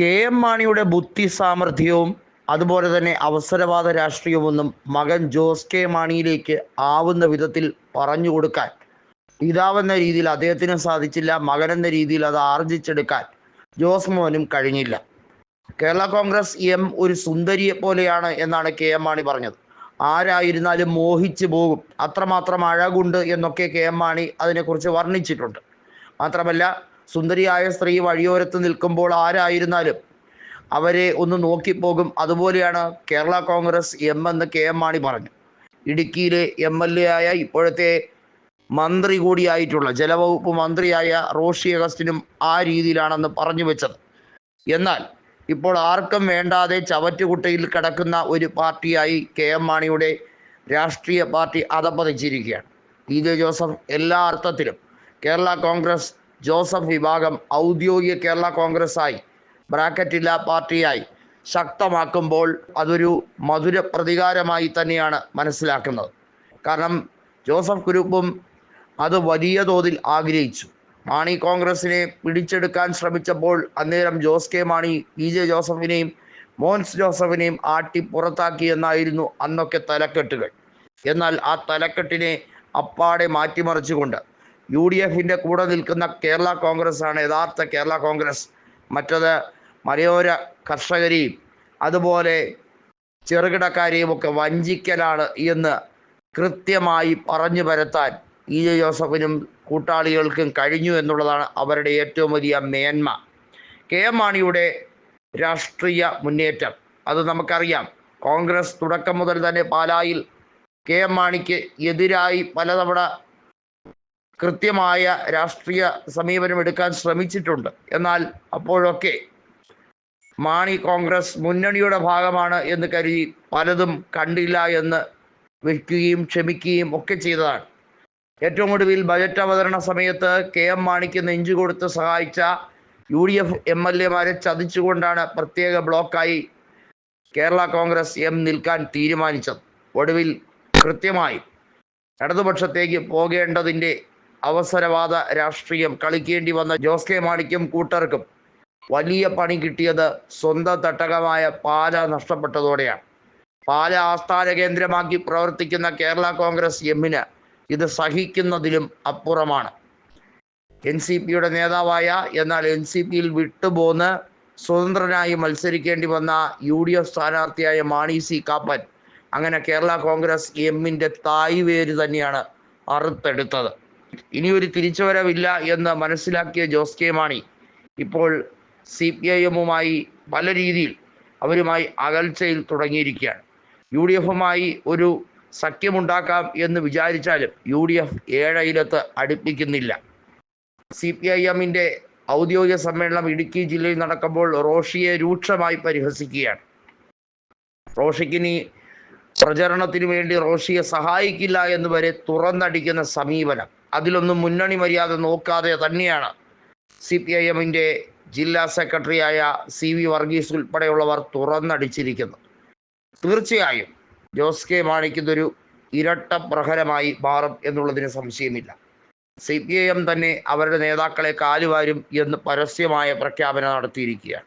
K M. മാണിയുടെ ബുദ്ധി സാമർഥ്യവും അതുപോലെ തന്നെ അവസരവാദ രാഷ്ട്രീയമൊന്നും മകൻ ജോസ് കെ മാണിയിലേക്ക് ആവുന്ന വിധത്തിൽ പറഞ്ഞു കൊടുക്കാൻ പിതാവെന്ന രീതിയിൽ അദ്ദേഹത്തിന് സാധിച്ചില്ല. മകനെന്ന രീതിയിൽ അത് ആർജിച്ചെടുക്കാൻ ജോസ് മോനും കഴിഞ്ഞില്ല. കേരള കോൺഗ്രസ് എം ഒരു സുന്ദരിയെ പോലെയാണ് എന്നാണ് കെ.എം. മാണി പറഞ്ഞത്. ആരായിരുന്നാലും മോഹിച്ചു പോകും, അത്രമാത്രം അഴകുണ്ട് എന്നൊക്കെ കെ.എം. മാണി അതിനെക്കുറിച്ച് വർണ്ണിച്ചിട്ടുണ്ട്. മാത്രമല്ല, സുന്ദരിയായ സ്ത്രീ വഴിയോരത്ത് നിൽക്കുമ്പോൾ ആരായിരുന്നാലും അവരെ ഒന്ന് നോക്കിപ്പോകും. അതുപോലെയാണ് കേരള കോൺഗ്രസ് എം എന്ന് കെ.എം. മാണി പറഞ്ഞു. ഇടുക്കിയിലെ MLA ആയ ഇപ്പോഴത്തെ മന്ത്രി കൂടിയായിട്ടുള്ള ജലവകുപ്പ് മന്ത്രിയായ റോഷി അഗസ്റ്റിനും ആ രീതിയിലാണെന്ന് പറഞ്ഞു വെച്ചത്. എന്നാൽ ഇപ്പോൾ ആർക്കും വേണ്ടാതെ ചവറ്റുകുട്ടയിൽ കിടക്കുന്ന ഒരു പാർട്ടിയായി കെ.എം. മാണിയുടെ രാഷ്ട്രീയ പാർട്ടി അധപ്പതിച്ചിരിക്കുകയാണ്. PJ ജോസഫ് എല്ലാ അർത്ഥത്തിലും കേരള കോൺഗ്രസ് ജോസഫ് വിഭാഗം ഔദ്യോഗിക കേരള കോൺഗ്രസ്സായി ബ്രാക്കറ്റില്ല പാർട്ടിയായി ശക്തമാക്കുമ്പോൾ അതൊരു മധുര പ്രതികാരമായി തന്നെയാണ് മനസ്സിലാക്കുന്നത്. കാരണം ജോസഫ് ഗ്രൂപ്പും അത് വലിയ തോതിൽ ആഗ്രഹിച്ചു. മാണി കോൺഗ്രസിനെ പിടിച്ചെടുക്കാൻ ശ്രമിച്ചപ്പോൾ അന്നേരം ജോസ് കെ മാണി PJ ജോസഫിനെയും മോൻസ് ജോസഫിനെയും ആട്ടി പുറത്താക്കി എന്നായിരുന്നു അന്നൊക്കെ തലക്കെട്ടുകൾ. എന്നാൽ ആ തലക്കെട്ടിനെ അപ്പാടെ മാറ്റിമറിച്ചുകൊണ്ട് UDFിൻ്റെ കൂടെ നിൽക്കുന്ന കേരള കോൺഗ്രസ് ആണ് യഥാർത്ഥ കേരള കോൺഗ്രസ്. മറ്റത് മലയോര കർഷകരെയും അതുപോലെ ചെറുകിടക്കാരെയും ഒക്കെ വഞ്ചിക്കലാണ് എന്ന് കൃത്യമായി പറഞ്ഞു പരത്താൻ PJ ജോസഫിനും കൂട്ടാളികൾക്കും കഴിഞ്ഞു എന്നുള്ളതാണ് അവരുടെ ഏറ്റവും വലിയ മേന്മ. കെ.എം. മാണിയുടെ രാഷ്ട്രീയ മുന്നേറ്റം അത് നമുക്കറിയാം. കോൺഗ്രസ് തുടക്കം മുതൽ തന്നെ പാലായിൽ കെ.എം. മാണിക്ക് എതിരായി പലതവണ കൃത്യമായ രാഷ്ട്രീയ സമീപനം എടുക്കാൻ ശ്രമിച്ചിട്ടുണ്ട്. എന്നാൽ അപ്പോഴൊക്കെ മാണി കോൺഗ്രസ് മുന്നണിയുടെ ഭാഗമാണ് എന്ന് കരുതി പലതും കണ്ടില്ല എന്ന് വയ്ക്കുകയും ക്ഷമിക്കുകയും ഒക്കെ ചെയ്തതാണ്. ഏറ്റവും ഒടുവിൽ ബജറ്റ് അവതരണ സമയത്ത് കെ.എം. മാണിക്ക് നെഞ്ചുകൊടുത്ത് സഹായിച്ച UDF MLA മാരെ ചതിച്ചുകൊണ്ടാണ് പ്രത്യേക ബ്ലോക്കായി കേരള കോൺഗ്രസ് എം നിൽക്കാൻ തീരുമാനിച്ചത്. ഒടുവിൽ കൃത്യമായി ഇടതുപക്ഷത്തേക്ക് പോകേണ്ടതിൻ്റെ അവസരവാദ രാഷ്ട്രീയം കളിക്കേണ്ടി വന്ന ജോസ് കെ മാണിക്കും കൂട്ടർക്കും വലിയ പണി കിട്ടിയത് സ്വന്തം തട്ടകമായ പാല നഷ്ടപ്പെട്ടതോടെയാണ്. പാല ആസ്ഥാന കേന്ദ്രമാക്കി പ്രവർത്തിക്കുന്ന കേരള കോൺഗ്രസ് എമ്മിന് ഇത് സഹിക്കുന്നതിലും അപ്പുറമാണ്. NCPയുടെ നേതാവായ എന്നാൽ NCPയിൽ വിട്ടുപോന്ന് സ്വതന്ത്രനായി മത്സരിക്കേണ്ടി വന്ന UDF സ്ഥാനാർത്ഥിയായ മാണി C കാപ്പൻ അങ്ങനെ കേരള കോൺഗ്രസ് എമ്മിൻ്റെ തായ് വേര് തന്നെയാണ് അറുത്തെടുത്തത്. ഇനിയൊരു തിരിച്ചുവരവില്ല എന്ന് മനസ്സിലാക്കിയ ജോസ് കെ മാണി ഇപ്പോൾ CPIM-ഉമായി പല രീതിയിൽ അവരുമായി അകൽച്ചയിൽ തുടങ്ങിയിരിക്കുകയാണ്. UDF-ഉമായി ഒരു സഖ്യമുണ്ടാക്കാം എന്ന് വിചാരിച്ചാലും UDF ഏഴയിലത്ത് അടുപ്പിക്കുന്നില്ല. CPIM-ൻ്റെ ഔദ്യോഗിക സമ്മേളനം ഇടുക്കി ജില്ലയിൽ നടക്കുമ്പോൾ റോഷിയെ രൂക്ഷമായി പരിഹസിക്കുകയാണ്. റോഷിക്കിനി പ്രചരണത്തിന് വേണ്ടി റോഷിയെ സഹായിക്കില്ല എന്ന് വരെ തുറന്നടിക്കുന്ന സമീപനം, അതിലൊന്നും മുന്നണി മര്യാദ നോക്കാതെ തന്നെയാണ് CPIM-ൻ്റെ ജില്ലാ സെക്രട്ടറിയായ CV വർഗീസ് ഉൾപ്പെടെയുള്ളവർ തുറന്നടിച്ചിരിക്കുന്നത്. തീർച്ചയായും ജോസ് കെ മാണിക്ക് ഇതൊരു ഇരട്ട പ്രഹരമായി മാറും എന്നുള്ളതിന് സംശയമില്ല. CPIM തന്നെ അവരുടെ നേതാക്കളെ കാലുവാരും എന്ന് പരസ്യമായ പ്രഖ്യാപനം നടത്തിയിരിക്കുകയാണ്.